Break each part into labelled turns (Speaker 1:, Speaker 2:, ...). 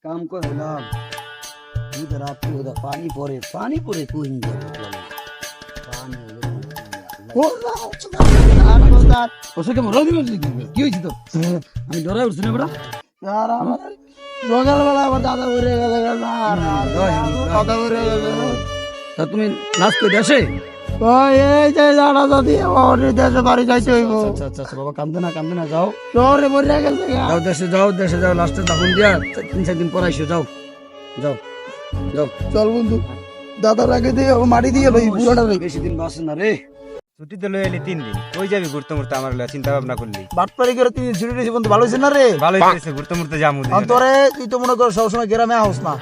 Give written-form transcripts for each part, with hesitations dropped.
Speaker 1: काम করে লাভ उधर आपके उधर पानी पड़े तू इन पानी ওসে কেমন রবি কি হয়েছে তো আমি ডরাই উঠছি না বেটা সকালবেলা আমার দাদা উড়ে গেল দাদা উড়ে গেল তা তুমি নাচ করে আসে এই যে জানা যদি দেশে বাড়ি যাইতে হইব আচ্ছা আচ্ছা বাবা কান্দে না যাও শহরে মরে গেছে যাও দেশে যাও লাস্টে তখন দিয়া 3-4 দিন পর আইসো যাও যাও যাও চল বন্ধু দাদার আগে দিয়ে মাটি দিয়ে লই পুরোটা বেশি দিন বাসে না রে
Speaker 2: ছুটিতে লই এলি 3 দিন কই যাবি ঘুরতে মুরতে আমার চিন্তা ভাবনা করলি
Speaker 1: বাটপাড়ি করে 3 দিন ছুটি নিয়েছি বন্ধু ভালো হইছে না রে
Speaker 2: ভালোই হইছে ঘুরতে মুরতে যামু
Speaker 1: অন্তরে তুই তো মনে কর সবসময় গ্রামে আহস না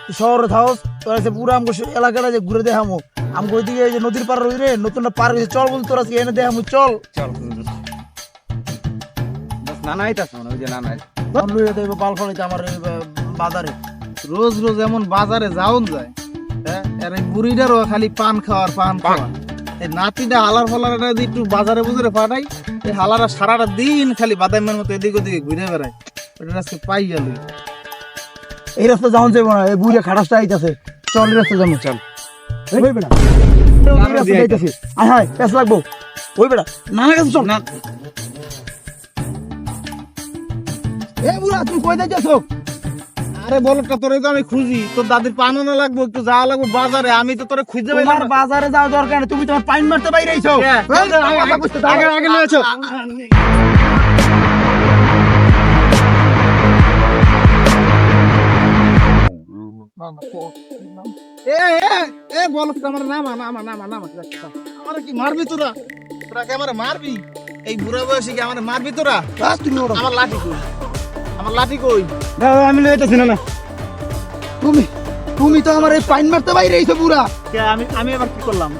Speaker 1: তুই শহরে থাকস তোর এসে পুরো আমগো এলাকাটা যে ঘুরে দেখামু আমগো ওইদিকে এই যে নদীর পার রই রে নতুন পার হইছে চল বন্ধু তোর আজকে এনে দেখামু চল
Speaker 2: বস নানা আইতাছ না ওই যে নানা
Speaker 1: লইয়া দেব পাল ফলাইতে আমার এই বাজারে
Speaker 3: রোজ রোজ এমন বাজারে যাওন যায় হ্যাঁ আর এই বুড়িটারও খালি পান খাওয়া এই নাতিটা হালার ফালারা যদি একটু বাজারে বুঝরে পাঠাই এই হালারা সারাটা দিন খালি বাদামের মতো এদিক ওদিকে ঘুরে বেড়ায় ওটা আজকে পাই গেল
Speaker 1: এই রাস্তা যাওন যাইব না এই বুড়ে খাটাসটা আইতাছে চল এই রাস্তা যাবো চল ওই বেটা এই রাস্তা আইতাছে আয় হায় পেছ লাগবো ওই বেটা নানা কাছে চল না এ বুড়া তুমি কই যাইতাছো
Speaker 3: আরে বলটা তোরে তো আমি খুঁজি তোর দাদির পান আনা লাগবো একটু যাওয়া লাগবো বাজারে আমি তো তোরে খুঁজে পাই
Speaker 1: তোমার বাজারে যাওয়া দরকার নেই তুমি তোমার পাইন মারতে বাইরে আইছো
Speaker 3: আগে আগে নিয়েছো কি মারবি তোরা তোরা কে আমার মারবি এই বুড়া বয়সে কি আমার মারবি তোরা আমার লাঠি কই
Speaker 1: আমি লইতেছি না তুমি তো আমার এই পাইন মারতে বাইরে আইছো পুরা
Speaker 3: কে আমি এবার কি করলাম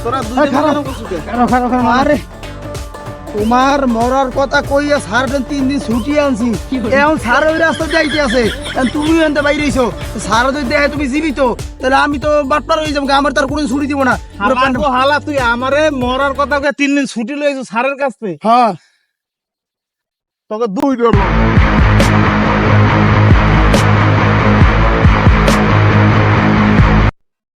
Speaker 3: তোরা দুই
Speaker 1: খারাপ আরে তোমার মরার কথা কইয়া সার 3 দিন ছুটি আনছি এখন সার ওই রাস্তা যাইতে আছে তুমি এনতে বাইরে আইছো সার যদি দেখে তুমি জীবিত তাহলে আমি তো বাটপার হয়ে যাবো আমার তার কোনো ছুটি দিব না
Speaker 3: হালা তুই আমারে মরার কথা 3 দিন ছুটি লইছো সারের কাছে
Speaker 1: হ্যাঁ
Speaker 3: তোকে দুই দেব